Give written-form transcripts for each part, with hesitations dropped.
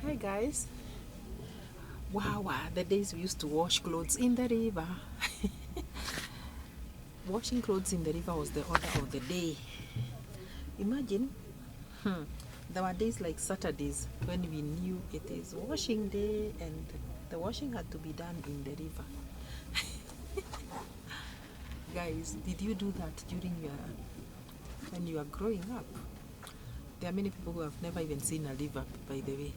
Hi guys. Wow, the days we used to wash clothes in the river. Washing clothes in the river was the order of the day. Imagine, there were days like Saturdays when we knew it is washing day and the washing had to be done in the river. Guys, did you do that when you are growing up? There are many people who have never even seen a river, by the way.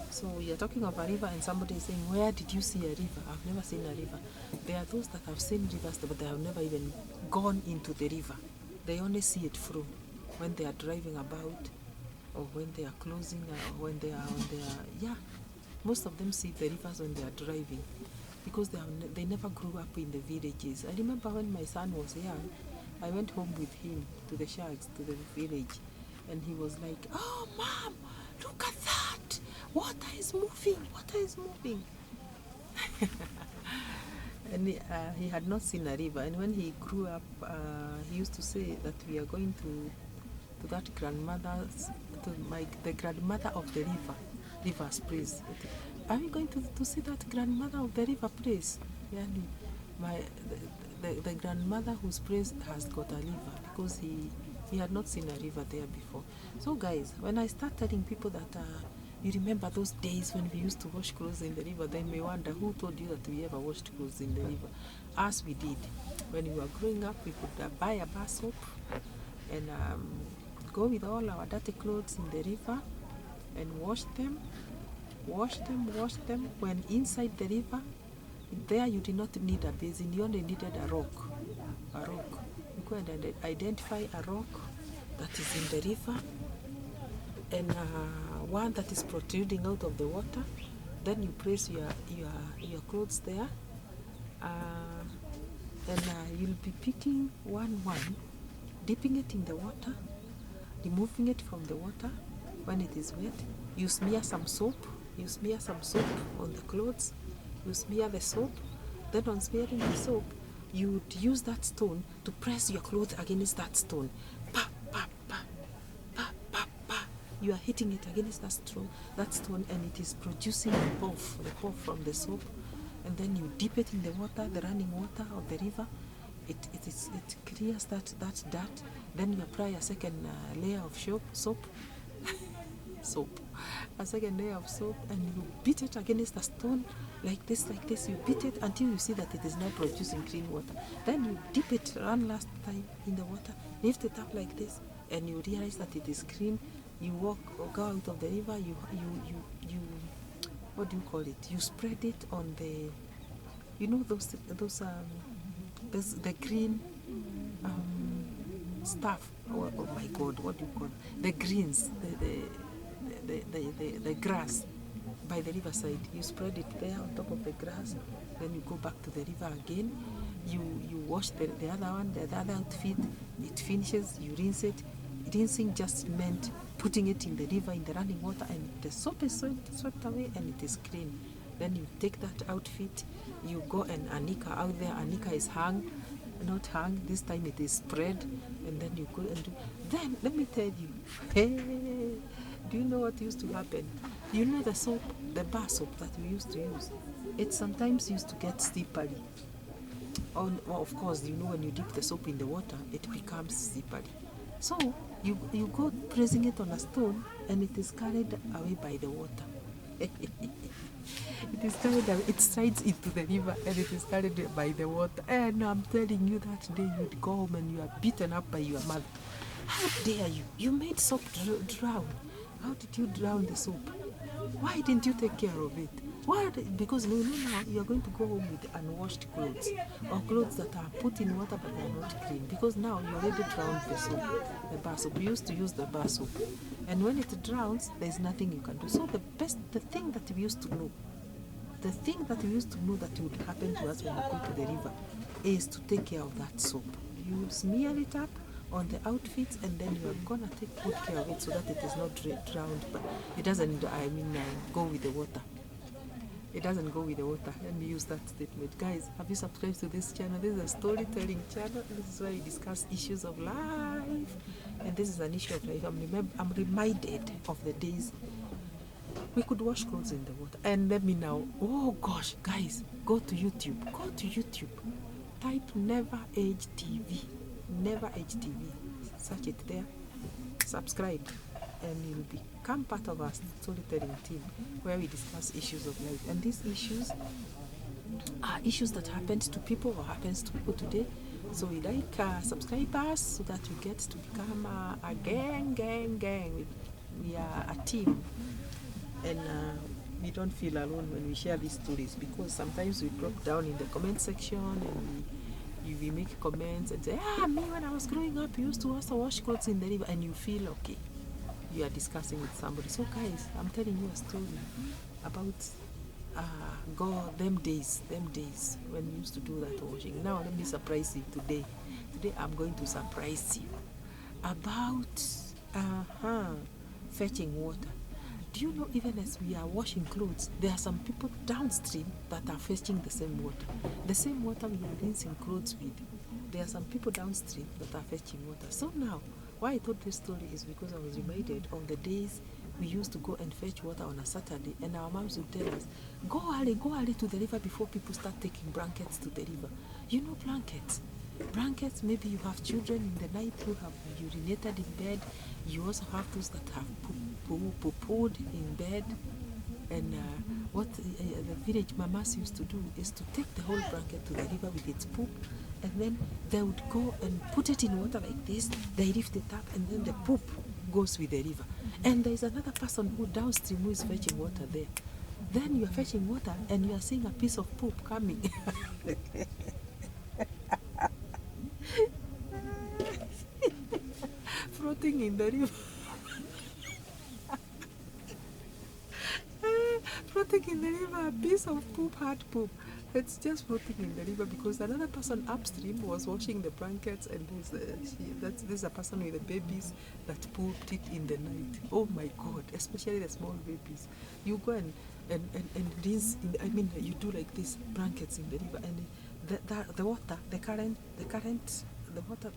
So you're talking of a river and somebody is saying, where did you see a river? I've never seen a river. There are those that have seen rivers, but they have never even gone into the river. They only see it through when they are driving about, or when they are closing, or when they are on their, most of them see the rivers when they are driving, because they never grew up in the villages. I remember when my son was young, I went home with him to the shags, to the village, and he was like, oh mom, look at that, water is moving, water is moving. And he had not seen a river, and when he grew up, he used to say that we are going to that grandmother's, the grandmother of the river's place. Are we going to see that grandmother of the river place? Yeah, the grandmother whose place has got a river, because he had not seen a river there before. So guys, when I start telling people that you remember those days when we used to wash clothes in the river, they may wonder, who told you that we ever washed clothes in the river? As we did. When we were growing up, we could buy a bar soap and go with all our dirty clothes in the river and wash them. When inside the river, there you did not need a basin, you only needed a rock. You go and identify a rock that is in the river, and one that is protruding out of the water. Then you place your clothes there, and you'll be picking one, dipping it in the water, removing it from the water. When it is wet, you smear some soap on the clothes. You smear the soap. Then on smearing the soap, you would use that stone to press your clothes against that stone. Pa, pa, pa, pa, pa, pa. You are hitting it against that stone, and it is producing the puff from the soap. And then you dip it in the water, the running water of the river. It clears that dirt. Then you apply a second layer of soap, a second layer of soap, and you beat it against the stone like this. You beat it until you see that it is now producing clean water. Then you dip it one last time in the water, lift it up like this, and you realize that it is clean. You go out of the river, you what do you call it? You spread it on the, the green stuff. Oh my God, what do you call it? The greens, the grass by the riverside. You spread it there on top of the grass. Then you go back to the river again. You wash the other one, the other outfit. It finishes. You rinse it. Rinsing just meant putting it in the river in the running water, and the soap is swept away and it is clean. Then you take that outfit, you go and anika out there. Anika is not hung, this time it is spread, and then you go and do. Then let me tell you, hey, do you know what used to happen? You know the soap, the bar soap that we used to use, it sometimes used to get slippery. Well, of course, you know, when you dip the soap in the water, it becomes slippery. So you go pressing it on a stone, and it is carried away by the water. It is carried away, it slides into the river, and it is carried by the water. And I'm telling you, that day you'd go home and you are beaten up by your mother. How dare you? You made soap drown. How did you drown the soap? Why didn't you take care of it? Why? Because now you are going to go home with unwashed clothes, or clothes that are put in water but they are not clean, because now you already drowned the soap, the bar soap. We used to use the bar soap, and when it drowns, there is nothing you can do. So the thing that we used to know that would happen to us when we go to the river is to take care of that soap. You smear it up on the outfits, and then you are gonna take good care of it so that it is not drowned, but it doesn't go with the water. It doesn't go with the water. Let me use that statement. Guys, have you subscribed to this channel? This is a storytelling channel. This is where we discuss issues of life, and and this is an issue of life. I'm reminded of the days we could wash clothes in the water. And let me now, oh gosh, guys, go to YouTube. Type Never Age TV. Never Age TV. Search it there. Subscribe. And you'll become part of our storytelling team where we discuss issues of life. And these issues are issues that happened to people or happens to people today. So we like subscribers so that you get to become a gang. We are a team. And we don't feel alone when we share these stories, because sometimes we drop down in the comment section and we make comments and say, me when I was growing up, I used to also wash clothes in the river, and you feel okay. You are discussing with somebody. So guys, I'm telling you a story about them days when we used to do that washing. Now let me surprise you today. Today I'm going to surprise you about fetching water. Do you know, even as we are washing clothes, there are some people downstream that are fetching the same water. The same water we are rinsing clothes with. There are some people downstream that are fetching water. So now, why I told this story is because I was reminded of the days we used to go and fetch water on a Saturday, and our moms would tell us, go early to the river before people start taking blankets to the river. You know, blankets, maybe you have children in the night who have urinated in bed. You also have those that have pooed in bed. And what the village mamas used to do is to take the whole blanket to the river with its poop, and then they would go and put it in water like this. They lift it up, and then the poop goes with the river. And there is another person who downstream who is fetching water there. Then you are fetching water and you are seeing a piece of poop coming. Floating in the river. Floating in the river, a piece of poop, hard poop. It's just floating in the river because another person upstream was washing the blankets, and there's a person with the babies that pooped it in the night. Oh my God, especially the small babies. You go and rinse, you do like this, blankets in the river, and the water, the current,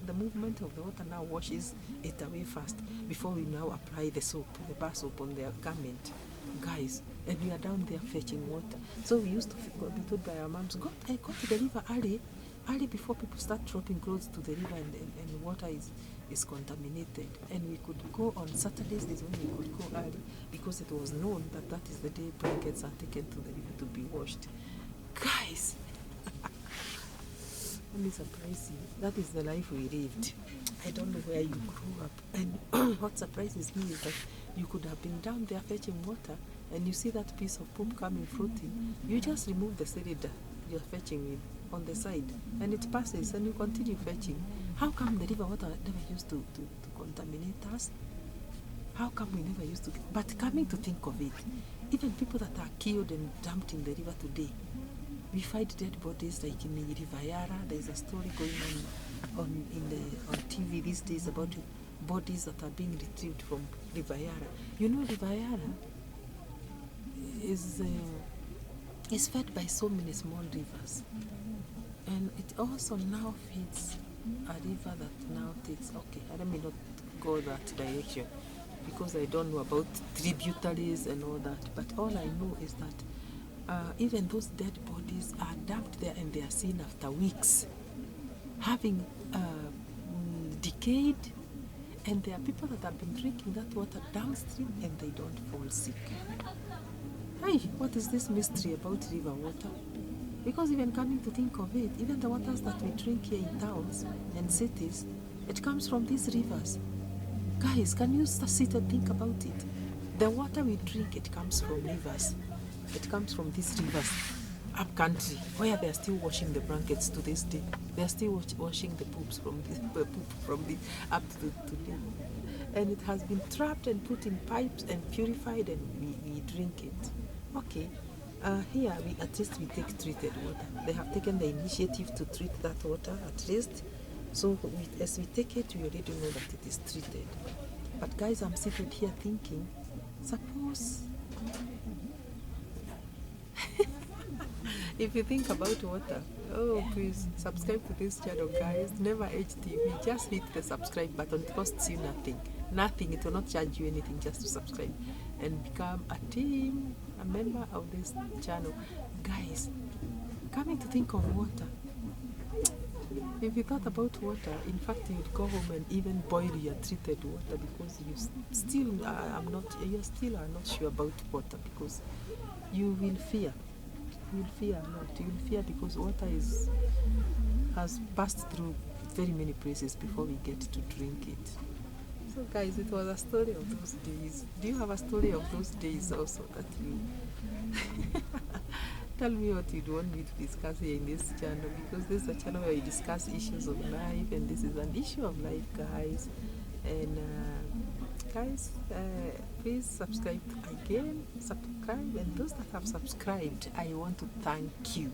the movement of the water now washes it away fast before we now apply the bar soap on their garment. Guys, and we are down there fetching water. So we used to be told by our moms, go to the river early before people start dropping clothes to the river, and water is contaminated. And we could go on Saturdays, is when we could go early, because it was known that is the day blankets are taken to the river to be washed. Guys, let me surprise you. That is the life we lived. I don't know where you grew up. And what surprises me is that you could have been down there fetching water, and you see that piece of poop coming floating. You just remove the cylinder you're fetching with on the side, and it passes, and you continue fetching. How come the river water never used to contaminate us? How come we never used to? But coming to think of it, even people that are killed and dumped in the river today, we find dead bodies like in River Yara. There's a story going on TV these days about bodies that are being retrieved from River Yara. You know, River Yara is fed by so many small rivers, and it also now feeds a river that now takes. Okay, let me not go that direction because I don't know about tributaries and all that. But all I know is that even those dead bodies are dumped there, and they are seen after weeks, having decayed, and there are people that have been drinking that water downstream and they don't fall sick. Hey, what is this mystery about river water? Because even coming to think of it, even the waters that we drink here in towns and cities, it comes from these rivers. Guys, can you sit and think about it? The water we drink, it comes from rivers. It comes from these rivers up country, where they are still washing the blankets to this day. They are still washing the poops from the up to today. And it has been trapped and put in pipes and purified, and we drink it. Okay, here at least we take treated water. They have taken the initiative to treat that water at least. So as we take it, we already know that it is treated. But guys, I'm seated here thinking, suppose if you think about water, Oh, please subscribe to this channel, guys. Never HTV. Just hit the subscribe button. It costs you nothing. Nothing. It will not charge you anything just to subscribe and become a team, a member of this channel. Guys, coming to think of water, if you thought about water, in fact, you'd go home and even boil your treated water because you still you still are not sure about water because you will fear. You will fear a lot. You will fear because water has passed through very many places before we get to drink it. So, guys, it was a story of those days. Do you have a story of those days also that you? Tell me what you'd want me to discuss here in this channel because this is a channel where we discuss issues of life and this is an issue of life, guys. And guys, please subscribe again, subscribe, and those that have subscribed, I want to thank you.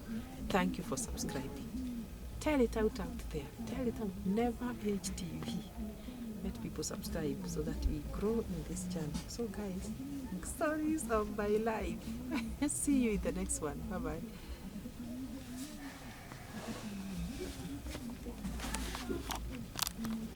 Thank you for subscribing. Tell it out there. Tell it out. Never HTV. Let people subscribe so that we grow in this channel. So guys, stories of my life. See you in the next one. Bye bye.